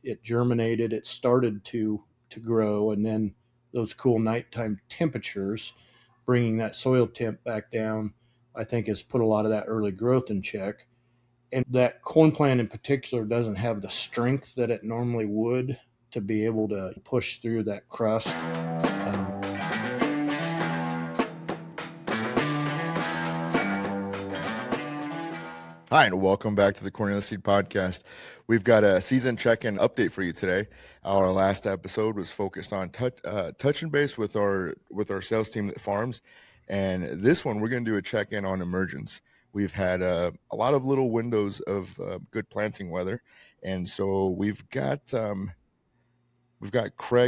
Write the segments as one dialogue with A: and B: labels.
A: it germinated, it started to grow, and then those cool nighttime temperatures, bringing that soil temp back down, I think has put a lot of that early growth in check. And that corn plant in particular doesn't have the strength that it normally would to be able to push through that crust.
B: Hi, and welcome back to the Cornelius Seed Podcast. We've got a season check-in update for you today. Our last episode was focused on touching base with our sales team that farms, and this one we're going to do a check-in on Emergence. We've had a lot of little windows of good planting weather, and so we've got Craig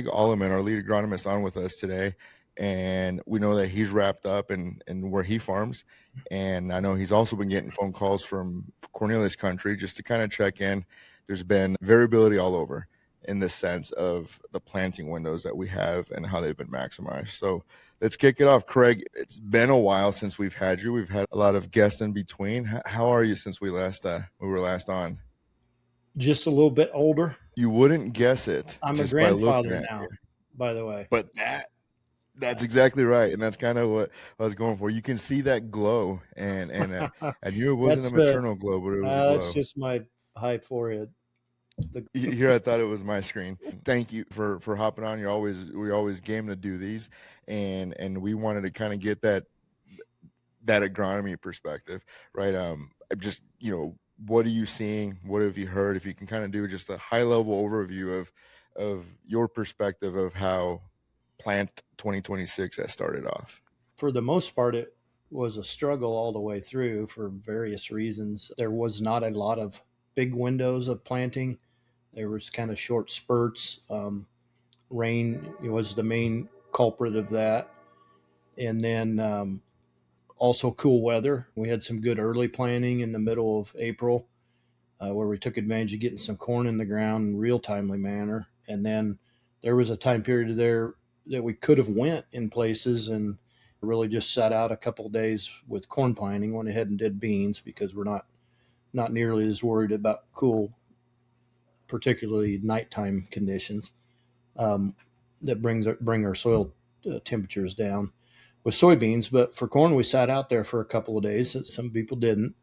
B: Allaman, our lead agronomist, on with us today. And we know that he's wrapped up in where he farms. And I know he's also been getting phone calls from Cornelius country just to kind of check in. There's been variability all over in the sense of the planting windows that we have and how they've been maximized. So let's kick it off. Craig, it's been a while since we've had you. We've had a lot of guests in between. How are you since we were last on?
A: Just a little bit older.
B: You wouldn't guess it.
A: I'm
B: just
A: a grandfather
B: by looking
A: now,
B: at you.
A: by the way.
B: But that's exactly right, and that's kind of what I was going for. You can see that glow, and I knew it wasn't a maternal glow, but it was a glow.
A: That's just my high forehead.
B: Here, I thought it was my screen. Thank you for hopping on. We're always game to do these, and we wanted to kind of get that agronomy perspective, right? Just what are you seeing? What have you heard? If you can kind of do just a high level overview of your perspective of how Plant 2026 has started off.
A: For the most part, it was a struggle all the way through for various reasons. There was not a lot of big windows of planting. There was kind of short spurts. Rain was the main culprit of that. And then also cool weather. We had some good early planting in the middle of April where we took advantage of getting some corn in the ground in real timely manner. And then there was a time period there that we could have went in places and really just sat out a couple of days with corn planting, went ahead and did beans because we're not nearly as worried about cool, particularly nighttime conditions that bring our soil temperatures down with soybeans. But for corn, we sat out there for a couple of days. Some people didn't.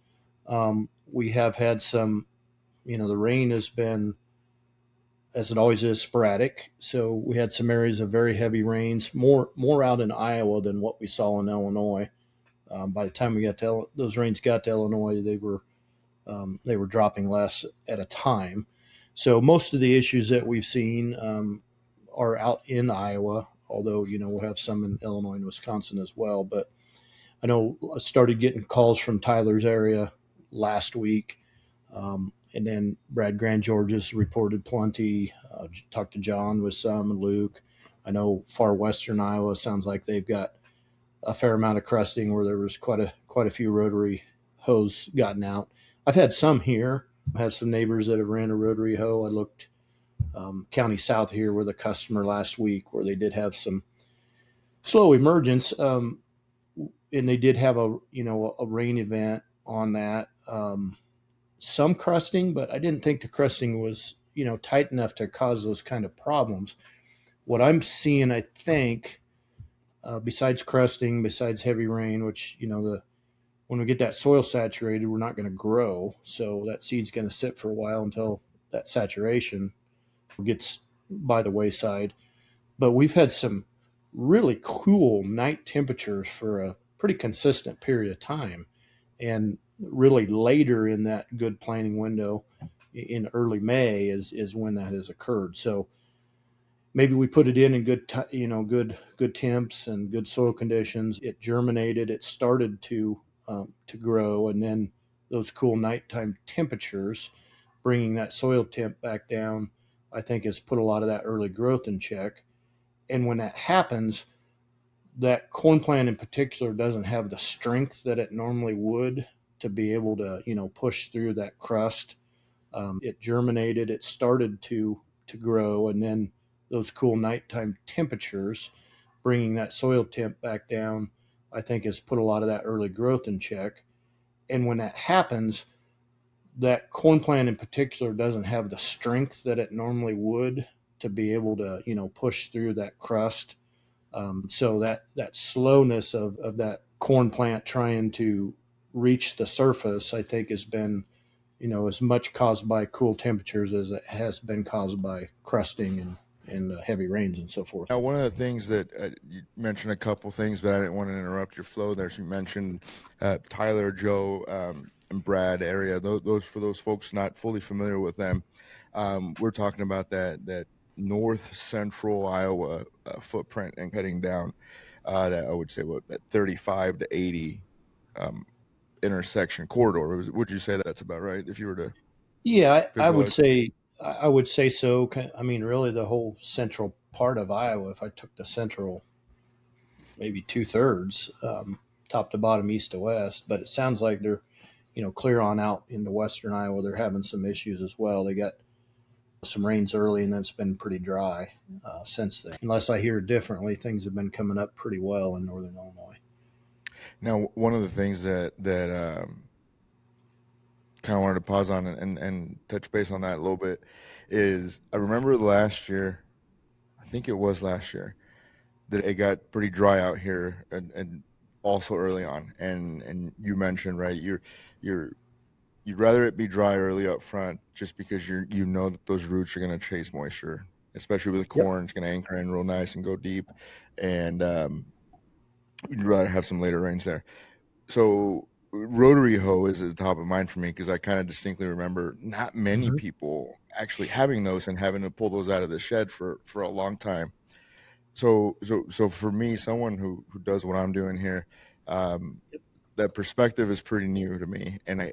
A: We have had some, the rain has been, as it always is, sporadic. So we had some areas of very heavy rains, more out in Iowa than what we saw in Illinois. By the time those rains got to Illinois, they were dropping less at a time. So most of the issues that we've seen are out in Iowa, although we'll have some in Illinois and Wisconsin as well. But I know I started getting calls from Tyler's area last week. And then Brad Grand George's reported plenty. Talked to John with some, and Luke. I know far western Iowa sounds like they've got a fair amount of crusting where there was quite a few rotary hoes gotten out. I've had some here. I have some neighbors that have ran a rotary hoe. I looked county south here with a customer last week where they did have some slow emergence, and they did have a rain event on that. Some crusting, but I didn't think the crusting was, tight enough to cause those kind of problems. What I'm seeing, I think, besides crusting, besides heavy rain, which, when we get that soil saturated, we're not going to grow. So that seed's going to sit for a while until that saturation gets by the wayside. But we've had some really cool night temperatures for a pretty consistent period of time. And really later in that good planting window in early May is when that has occurred. So maybe we put it in good temps and good soil conditions. It germinated, it started to grow, and then those cool nighttime temperatures, bringing that soil temp back down, I think has put a lot of that early growth in check. And when that happens, that corn plant in particular doesn't have the strength that it normally would to be able to push through that crust. It germinated, it started to grow, and then those cool nighttime temperatures, bringing that soil temp back down, I think has put a lot of that early growth in check. And when that happens, that corn plant in particular doesn't have the strength that it normally would to be able to push through that crust. It germinated, it started to grow, and then those cool nighttime temperatures, bringing that soil temp back down, I think has put a lot of that early growth in check. And when that happens, that corn plant in particular doesn't have the strength that it normally would to be able to, push through that crust. So that slowness of that corn plant trying to reach the surface, I think, has been, as much caused by cool temperatures as it has been caused by crusting and heavy rains and so forth.
B: Now, one of the things that you mentioned a couple things, but I didn't want to interrupt your flow there. So you mentioned Tyler, Joe, and Brad area. Those for those folks not fully familiar with them, we're talking about that north central Iowa footprint and heading down. That I would say that 35 to 80 intersection corridor. Would you say that's about right? If you were to
A: Yeah, I would
B: visualize.
A: say I would say so. I mean, really, the whole central part of Iowa. If I took the central, maybe 2/3, top to bottom, east to west. But it sounds like they're, clear on out into western Iowa. They're having some issues as well. They got some rains early, and then it's been pretty dry since then. Unless I hear differently, things have been coming up pretty well in northern Illinois.
B: Now, one of the things that kind of wanted to pause on and touch base on that a little bit is I remember last year, I think it was last year, that it got pretty dry out here and also early on. And you mentioned, right, you'd rather it be dry early up front just because you know that those roots are going to chase moisture, especially with
A: Yep.
B: corn. It's going to anchor in real nice and go deep. And you'd rather have some later rains there. So rotary hoe is at the top of mind for me because I kind of distinctly remember not many
A: Mhm.
B: people actually having those and having to pull those out of the shed for a long time. So for me, someone who does what I'm doing here, um, that perspective is pretty new to me. And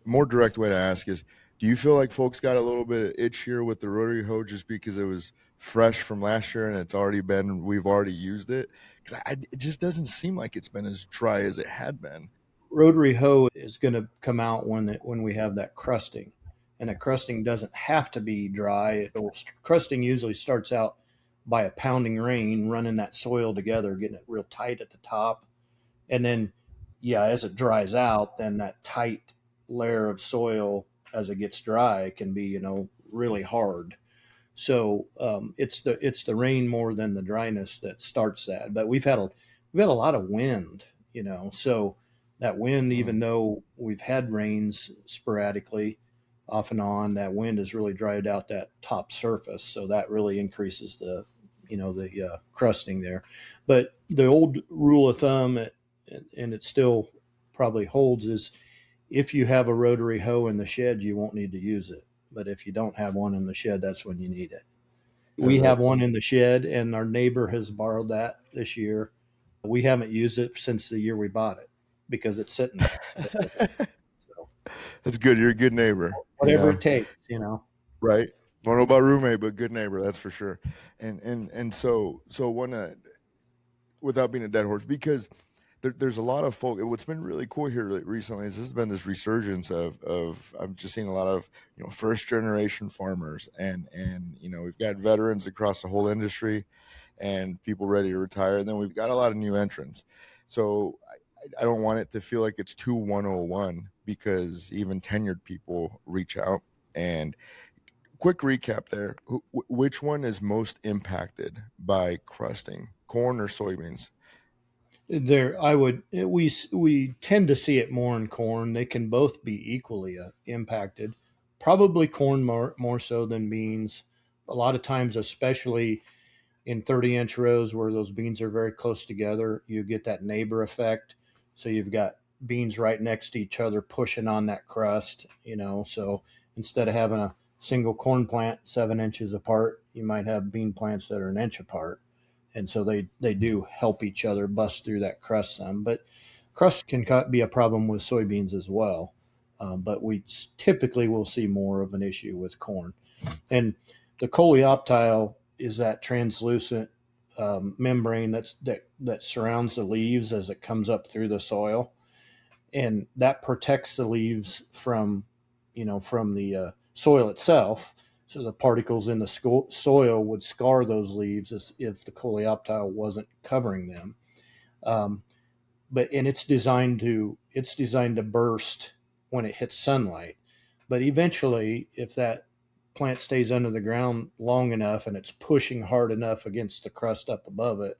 B: more direct way to ask is, do you feel like folks got a little bit of itch here with the rotary hoe just because it was fresh from last year and we've already used it? Because it just doesn't seem like it's been as dry as it had been.
A: Rotary hoe is going to come out when we have that crusting, and a crusting doesn't have to be dry. Crusting usually starts out by a pounding rain, running that soil together, getting it real tight at the top, and then, yeah, as it dries out, then that tight layer of soil as it gets dry can be, really hard. So it's the rain more than the dryness that starts that. But we've had a lot of wind, so that wind,
B: Mm.
A: even though we've had rains sporadically off and on, that wind has really dried out that top surface. So that really increases the crusting there. But the old rule of thumb, and it still probably holds, is if you have a rotary hoe in the shed, you won't need to use it. But if you don't have one in the shed, that's when you need it.
B: As
A: We
B: a
A: have one in the shed, and our neighbor has borrowed that this year. We haven't used it since the year we bought it because it's sitting there. So
B: That's good. You're a good neighbor,
A: whatever it takes.
B: right? Don't know about roommate, but good neighbor, that's for sure. And so one without being a dead horse, because there's a lot of folk. What's been really cool here recently is this has been this resurgence of I'm just seeing a lot of first generation farmers, and we've got veterans across the whole industry, and people ready to retire, and then we've got a lot of new entrants. So I don't want it to feel like it's too 101 because even tenured people reach out. And quick recap there: which one is most impacted by crusting, corn or soybeans?
A: there, I would we tend to see it more in corn. They can both be equally impacted. Probably corn more so than beans. A lot of times, especially in 30-inch rows where those beans are very close together, you get that neighbor effect. So you've got beans right next to each other pushing on that crust. So instead of having a single corn plant 7 inches apart, you might have bean plants that are an inch apart. And so they do help each other bust through that crust some. But crust can be a problem with soybeans as well. But we typically will see more of an issue with corn. And the coleoptile is that translucent membrane that surrounds the leaves as it comes up through the soil, and that protects the leaves from the soil itself. So the particles in the soil would scar those leaves as if the coleoptile wasn't covering them. Um, but and it's designed to burst when it hits sunlight. But eventually, if that plant stays under the ground long enough and it's pushing hard enough against the crust up above it,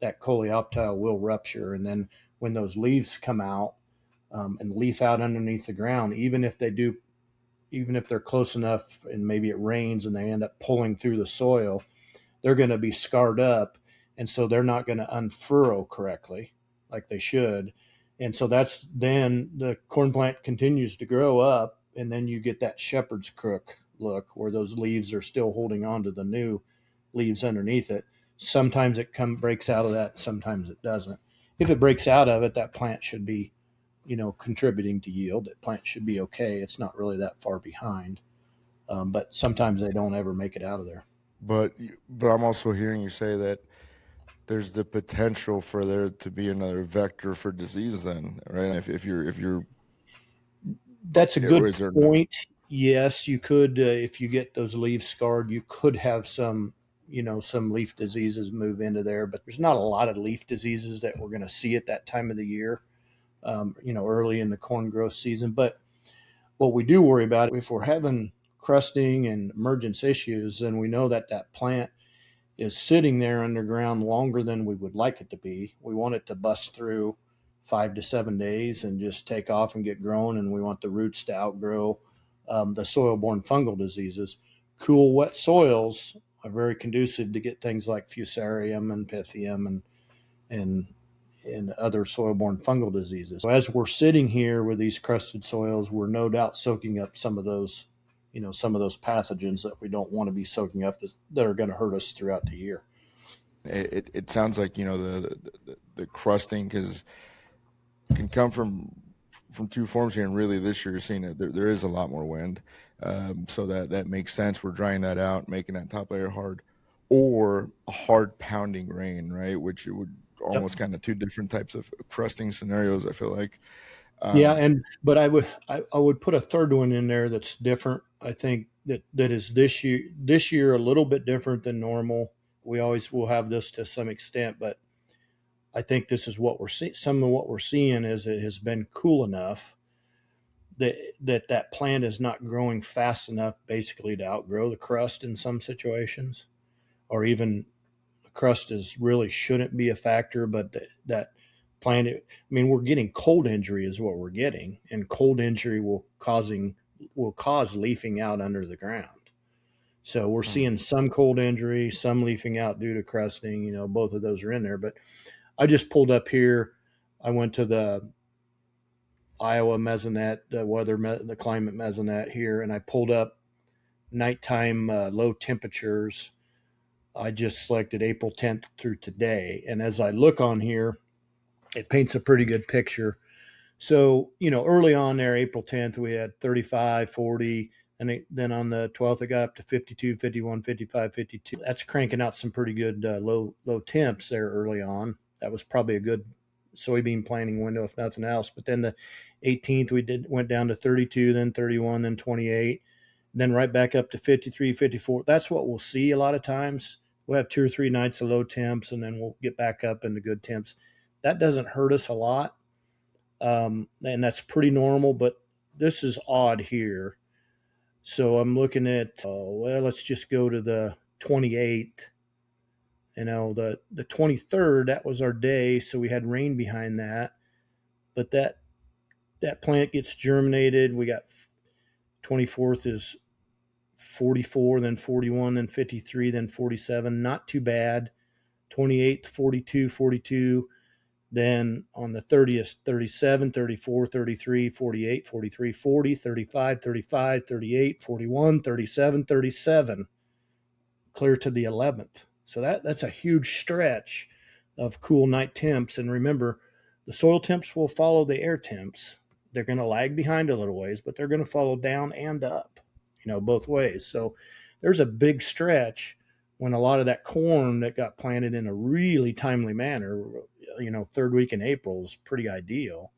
A: that coleoptile will rupture. And then when those leaves come out and leaf out underneath the ground, even if they're close enough and maybe it rains and they end up pulling through the soil, they're going to be scarred up. And so they're not going to unfurrow correctly like they should. And so that's then the corn plant continues to grow up. And then you get that shepherd's crook look where those leaves are still holding on to the new leaves underneath it. Sometimes it breaks out of that, sometimes it doesn't. If it breaks out of it, that plant should be, contributing to yield. That plant should be okay. It's not really that far behind. But sometimes they don't ever make it out of there.
B: But I'm also hearing you say that there's the potential for there to be another vector for disease then, right? If you're
A: That's a good
B: is there not?
A: point. Yes, you could, if you get those leaves scarred, you could have some leaf diseases move into there, but there's not a lot of leaf diseases that we're going to see at that time of the year, early in the corn growth season. But what we do worry about, if we're having crusting and emergence issues, then we know that that plant is sitting there underground longer than we would like it to be. We want it to bust through 5 to 7 days and just take off and get grown, and we want the roots to outgrow the soil-borne fungal diseases. Cool, wet soils are very conducive to get things like fusarium and pythium and and other soil-borne fungal diseases. So as we're sitting here with these crusted soils, we're no doubt soaking up some of those pathogens that we don't want to be soaking up that are going to hurt us throughout the year.
B: It sounds like the crusting can come from two forms here, and really this year you're seeing it. There is a lot more wind, so that makes sense. We're drying that out, making that top layer hard, or a hard pounding rain, right? Which it would
A: Yep.
B: almost kind of two different types of crusting scenarios. I feel like.
A: Yeah,
B: Um,
A: but I would put a third one in there that's different. I think that is this year a little bit different than normal. We always will have this to some extent, but I think this is what we're seeing. Some of what we're seeing is it has been cool enough that plant is not growing fast enough, basically, to outgrow the crust in some situations, or even the crust is really shouldn't be a factor, but that plant. I mean, we're getting cold injury is what we're getting, and cold injury will cause leafing out under the ground. So we're
B: hmm.
A: seeing some cold injury, some leafing out due to crusting. Both of those are in there. But I just pulled up here. I went to the Iowa Mesonet, the climate Mesonet here, and I pulled up nighttime low temperatures. I just selected April 10th through today. And as I look on here, it paints a pretty good picture. So, early on there, April 10th, we had 35, 40. And then on the 12th, it got up to 52, 51, 55, 52. That's cranking out some pretty good low temps there early on. That was probably a good soybean planting window, if nothing else. But then the 18th, went down to 32, then 31, then 28, then right back up to 53, 54. That's what we'll see a lot of times. We'll have 2 or 3 nights of low temps, and then we'll get back up into good temps. That doesn't hurt us a lot, and that's pretty normal. But this is odd here. So I'm looking at, let's just go to the 28th. The 23rd, that was our day, so we had rain behind that. But that plant gets germinated. We got 24th is 44, then 41, then 53, then 47. Not too bad. 28th, 42, 42. Then on the 30th, 37, 34, 33, 48, 43, 40, 35, 35, 38, 41, 37, 37, clear to the 11th. So that's a huge stretch of cool night temps. And remember, the soil temps will follow the air temps. They're going to lag behind a little ways, but they're going to follow down and up, both ways. So there's a big stretch when a lot of that corn that got planted in a really timely manner, third week in April is pretty ideal,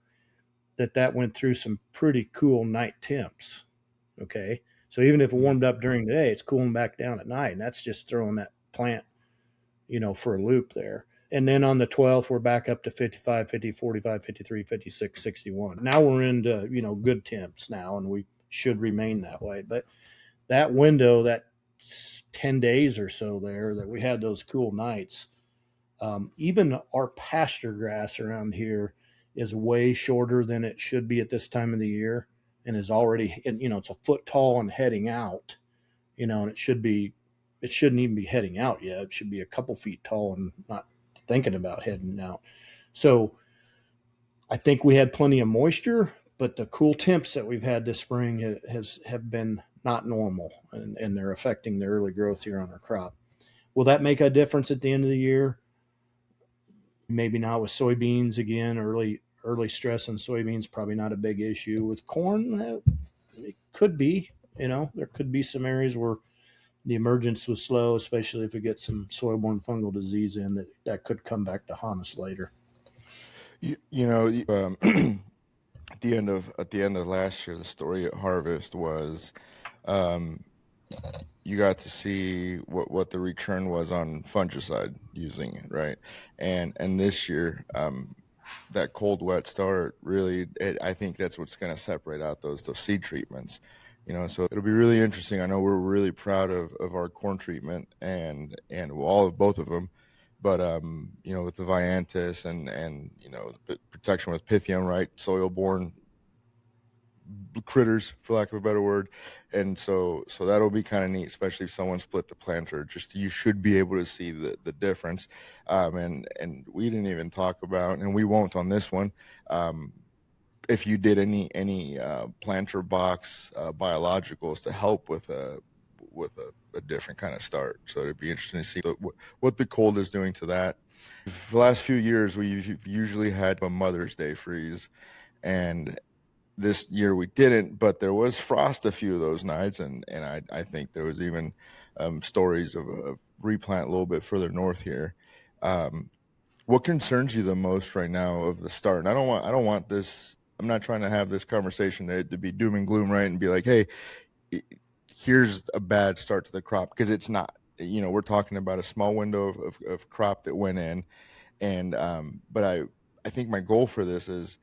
A: that went through some pretty cool night temps. Okay. So even if it warmed up during the day, it's cooling back down at night. And that's just throwing that plant, for a loop there. And then on the 12th, we're back up to 55, 50, 45, 53, 56, 61. Now we're into, good temps now, and we should remain that way. But that window, that 10 days or so there that we had those cool nights, even our pasture grass around here is way shorter than it should be at this time of the year, and is already, it's a foot tall and heading out, and it shouldn't even be heading out yet. It should be a couple feet tall and not thinking about heading out. So I think we had plenty of moisture, but the cool temps that we've had this spring have been not normal, and they're affecting the early growth here on our crop. Will that make a difference at the end of the year? Maybe not with soybeans again. Early stress on soybeans, probably not a big issue. With corn, it could be. There could be some areas where the emergence was slow, especially if we get some soil-borne fungal disease in that could come back to haunt us later.
B: At the end of last year, the story at harvest was, you got to see what the return was on fungicide using it, right? And this year, that cold wet start really, I think that's what's going to separate out those seed treatments. So it'll be really interesting. I know we're really proud of our corn treatment and all of both of them, but with the Viantis and the protection with Pythium, right, soil borne critters, for lack of a better word, and so that'll be kind of neat, especially if someone split the planter. Just, you should be able to see the difference. And we didn't even talk about, and we won't on this one, if you did any planter box biologicals to help with a different kind of start. So it'd be interesting to see what the cold is doing to that. The last few years, we usually had a Mother's Day freeze, and this year we didn't, but there was frost a few of those nights, and I think there was even stories of a replant a little bit further north here. What concerns you the most right now of the start? And I don't want this. I'm not trying to have this conversation to be doom and gloom, right? And be like, hey, here's a bad start to the crop, because it's not. We're talking about a small window of crop that went in, and but I think my goal for this is,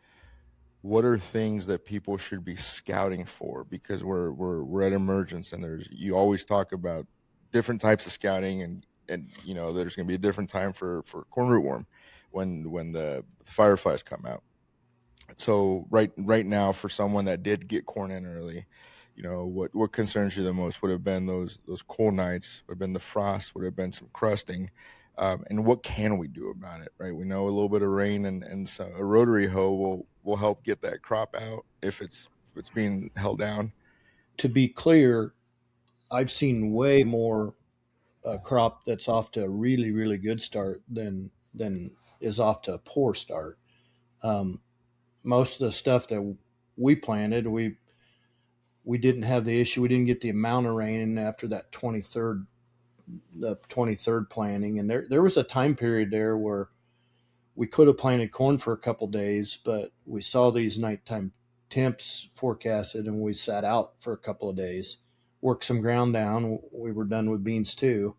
B: what are things that people should be scouting for? Because we're at Emergence, and you always talk about different types of scouting, and there's going to be a different time for corn rootworm when the fireflies come out. So right now, for someone that did get corn in early, what concerns you the most? Would have been those cold nights, would have been the frost, would have been some crusting. And what can we do about it, right? We know a little bit of rain and so a rotary hoe will help get that crop out if it's being held down.
A: To be clear, I've seen way more crop that's off to a really, really good start than is off to a poor start. Most of the stuff that we planted, we didn't have the issue. We didn't get the amount of rain after that 23rd planting, and there was a time period there where we could have planted corn for a couple days, but we saw these nighttime temps forecasted, and we sat out for a couple of days, worked some ground down. We were done with beans too,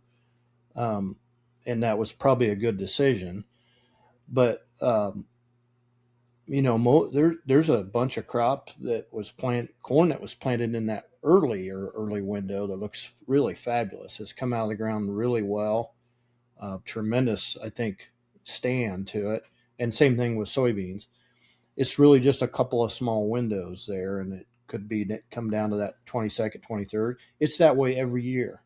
A: and that was probably a good decision. But there's a bunch of crop that was corn that was planted in that early window that looks really fabulous. It's come out of the ground really well. Tremendous, I think, stand to it. And same thing with soybeans. It's really just a couple of small windows there, and it could be come down to that 22nd, 23rd. It's that way every year,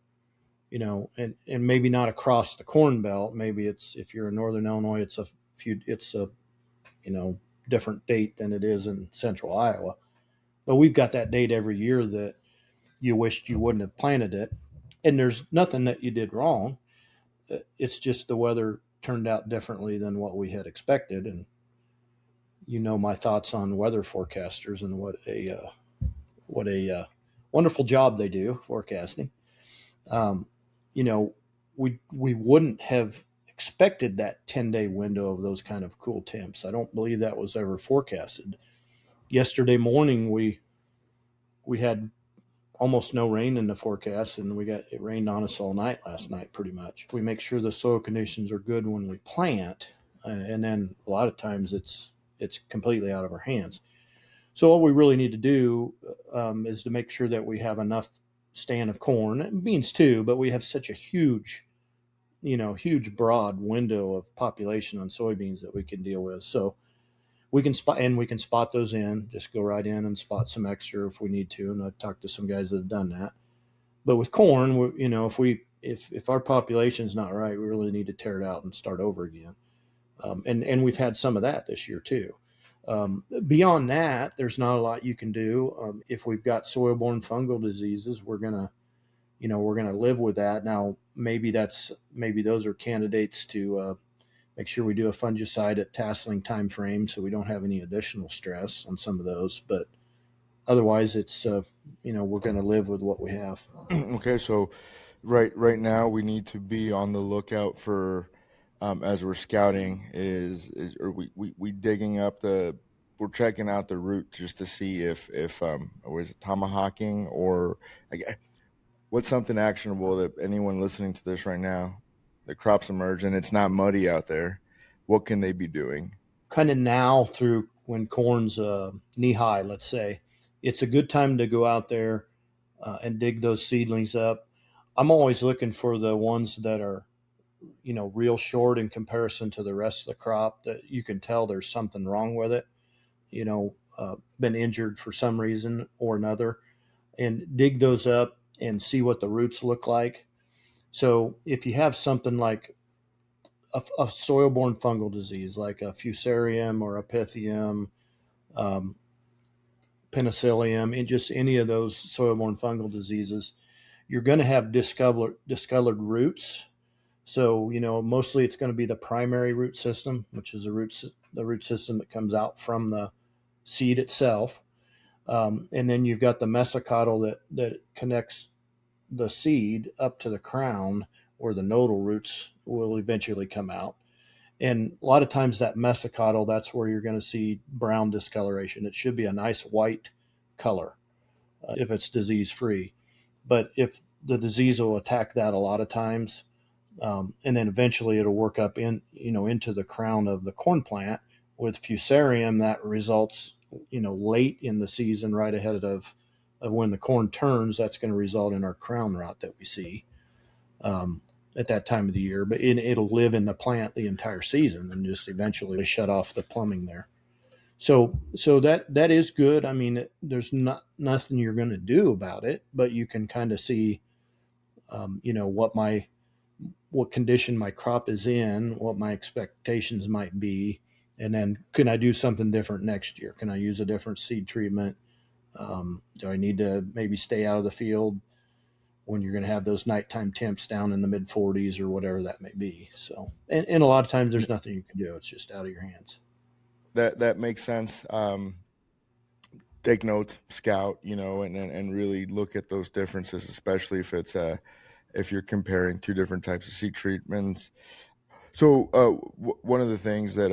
A: and maybe not across the corn belt. Maybe it's, if you're in northern Illinois, it's a different date than it is in central Iowa. But we've got that date every year that you wished you wouldn't have planted it. And there's nothing that you did wrong. It's just the weather turned out differently than what we had expected. And my thoughts on weather forecasters and what a wonderful job they do forecasting. We wouldn't have expected that 10-day window of those kind of cool temps. I don't believe that was ever forecasted. Yesterday morning, we had almost no rain in the forecast, and it rained on us all night last night pretty much. We make sure the soil conditions are good when we plant, and then a lot of times it's completely out of our hands. So what we really need to do is to make sure that we have enough stand of corn and beans too, but we have such a huge broad window of population on soybeans that we can deal with. So we can spot those in. Just go right in and spot some extra if we need to. And I've talked to some guys that have done that. But with corn, if our population's not right, we really need to tear it out and start over again. And we've had some of that this year too. Beyond that, there's not a lot you can do. If we've got soil-borne fungal diseases, we're gonna live with that. Now, maybe those are candidates to make sure we do a fungicide at tasseling time frame, so we don't have any additional stress on some of those. But otherwise, we're going to live with what we have.
B: Okay, so right now we need to be on the lookout for, as we're scouting, are we digging up we're checking out the root just to see if or is it tomahawking, or what's something actionable that anyone listening to this right now, the crops emerge and it's not muddy out there, what can they be doing?
A: Kind of now through when corn's knee high, let's say, it's a good time to go out there and dig those seedlings up. I'm always looking for the ones that are, real short in comparison to the rest of the crop, that you can tell there's something wrong with it, been injured for some reason or another, and dig those up and see what the roots look like. So if you have something like a soil-borne fungal disease like a fusarium or a pythium, um, penicillium, and just any of those soil-borne fungal diseases, you're going to have discolored roots. So, mostly it's going to be the primary root system, which is the root system that comes out from the seed itself. And then you've got the mesocotyl that connects the seed up to the crown, where the nodal roots will eventually come out. And a lot of times that mesocotyl, that's where you're going to see brown discoloration. It should be a nice white color if it's disease free. But if the disease will attack that a lot of times, and then eventually it'll work up into the crown of the corn plant. With fusarium, that results late in the season, right ahead of when the corn turns. That's going to result in our crown rot that we see at that time of the year. But it'll live in the plant the entire season and just eventually shut off the plumbing there. So that is good. I mean, there's nothing you're going to do about it, but you can kind of see, what condition my crop is in, what my expectations might be, and then can I do something different next year? Can I use a different seed treatment? Do I need to maybe stay out of the field when you're going to have those nighttime temps down in the mid 40s or whatever that may be? So, and a lot of times there's nothing you can do. It's just out of your hands.
B: That makes sense. Take notes, scout, and really look at those differences, especially if you're comparing two different types of seed treatments. So one of the things that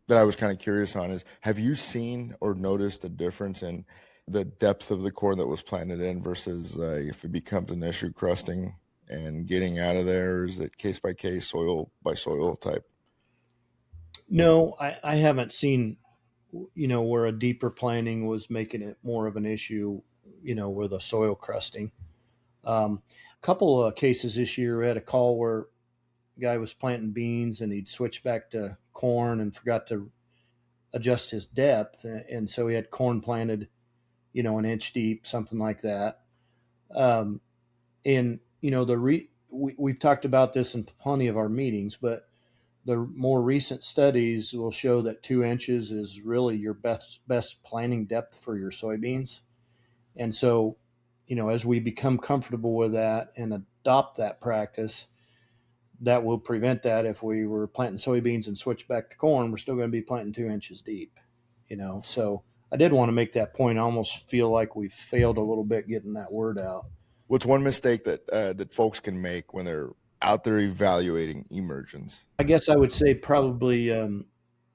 B: I was kind of curious on is, have you seen or noticed a difference in the depth of the corn that was planted in versus if it becomes an issue crusting and getting out of there? Or is it case by case, soil by soil type?
A: No, I haven't seen, where a deeper planting was making it more of an issue, with a soil crusting. A couple of cases this year, we had a call where a guy was planting beans and he'd switch back to corn and forgot to adjust his depth. And so he had corn planted, an inch deep, something like that. Um, and, we've talked about this in plenty of our meetings, but the more recent studies will show that 2 inches is really your best planting depth for your soybeans. And so, as we become comfortable with that and adopt that practice, that will prevent that. If we were planting soybeans and switch back to corn, we're still going to be planting 2 inches deep, So I did want to make that point. I almost feel like we failed a little bit getting that word out.
B: What's one mistake that folks can make when they're out there evaluating emergence?
A: I guess I would say probably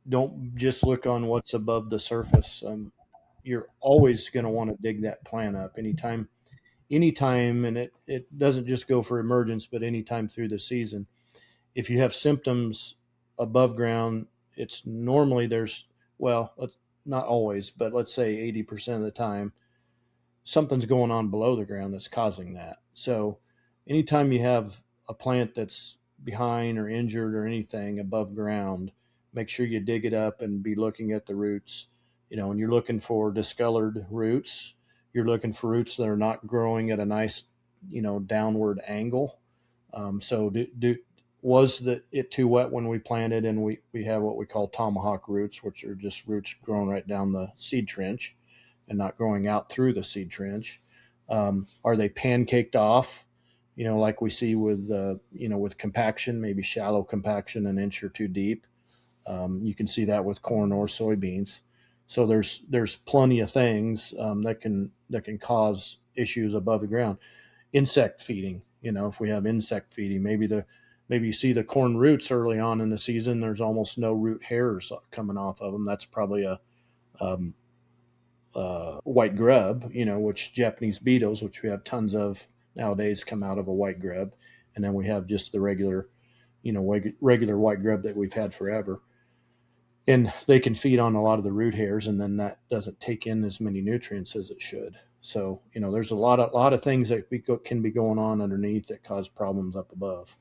A: don't just look on what's above the surface. You're always going to want to dig that plant up anytime, and it doesn't just go for emergence, but anytime through the season, if you have symptoms above ground, it's normally well, not always, but let's say 80% of the time, something's going on below the ground that's causing that. So anytime you have a plant that's behind or injured or anything above ground, make sure you dig it up and be looking at the roots. And you're looking for discolored roots. You're looking for roots that are not growing at a nice, downward angle. So was it too wet when we planted, and we have what we call tomahawk roots, which are just roots growing right down the seed trench and not growing out through the seed trench. Are they pancaked off? Like we see with with compaction, maybe shallow compaction, an inch or two deep. You can see that with corn or soybeans. So there's plenty of things that can cause issues above the ground. Insect feeding. If we have insect feeding, maybe you see the corn roots early on in the season. There's almost no root hairs coming off of them. That's probably a white grub, which Japanese beetles, which we have tons of nowadays, come out of a white grub. And then we have just the regular, regular white grub that we've had forever. And they can feed on a lot of the root hairs, and then that doesn't take in as many nutrients as it should. So, there's a lot of things that can be going on underneath that cause problems up above.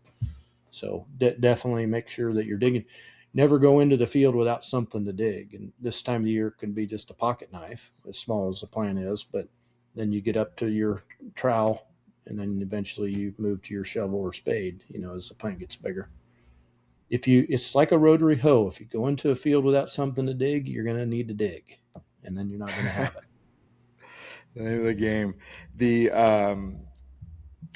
A: So definitely make sure that you're digging. Never go into the field without something to dig. And this time of the year can be just a pocket knife, as small as the plant is. But then you get up to your trowel, and then eventually you move to your shovel or spade, as the plant gets bigger. It's like a rotary hoe. If you go into a field without something to dig, you're going to need to dig, and then you're not going to have it.
B: The name of the game. The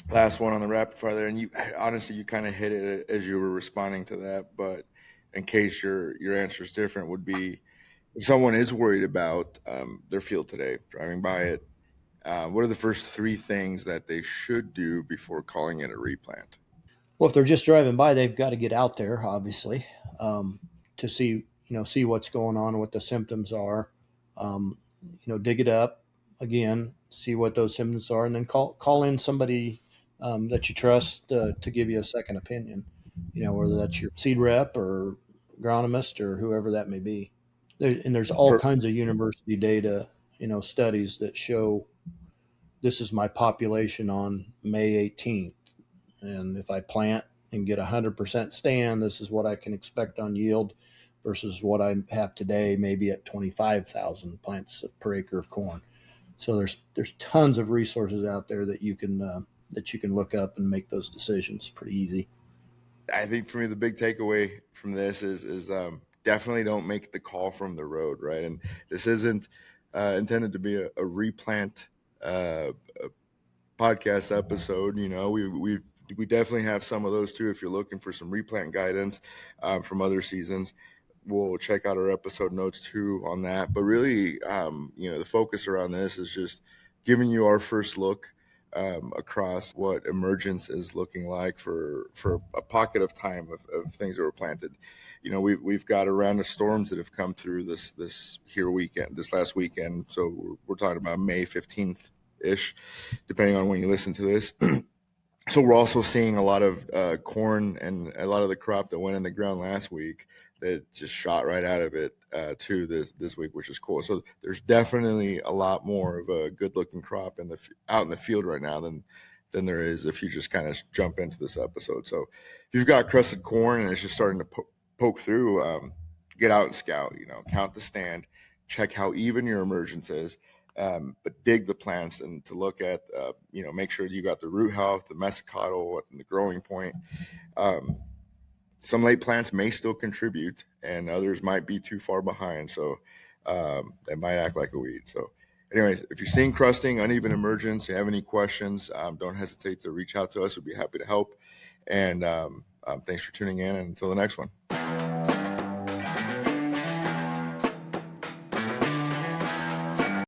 B: last one on the rapid fire there, and you kind of hit it as you were responding to that, but in case your answer is different, would be if someone is worried about their field today, driving by it, what are the first three things that they should do before calling it a replant?
A: Well, if they're just driving by, they've got to get out there, obviously, to see what's going on, what the symptoms are. Dig it up again, see what those symptoms are, and then call in somebody that you trust to give you a second opinion. Whether that's your seed rep or agronomist or whoever that may be. There's all kinds of university data, studies that show this is my population on May 18th. And if I plant and get 100% stand, this is what I can expect on yield versus what I have today, maybe at 25,000 plants per acre of corn. So there's tons of resources out there that you can look up and make those decisions pretty easy.
B: I think for me, the big takeaway from this is definitely don't make the call from the road, right? And this isn't intended to be a replant podcast episode. We definitely have some of those too. If you're looking for some replant guidance from other seasons, we'll check out our episode notes too on that. But really, the focus around this is just giving you our first look across what emergence is looking like for a pocket of time of things that were planted. We've got a round of storms that have come through this last weekend. So we're talking about May 15th ish, depending on when you listen to this. So we're also seeing a lot of corn and a lot of the crop that went in the ground last week that just shot right out of it too this week, which is cool. So there's definitely a lot more of a good looking crop out in the field right now than there is if you just kind of jump into this episode. So if you've got crusted corn and it's just starting to poke through, get out and scout. Count the stand, check how even your emergence is. But dig the plants and to look at, make sure you got the root health, the mesocotyle, and the growing point. Some late plants may still contribute, and others might be too far behind, so they might act like a weed. So, anyways, if you're seeing crusting, uneven emergence, you have any questions, don't hesitate to reach out to us. We'd be happy to help. And thanks for tuning in, and until the next one.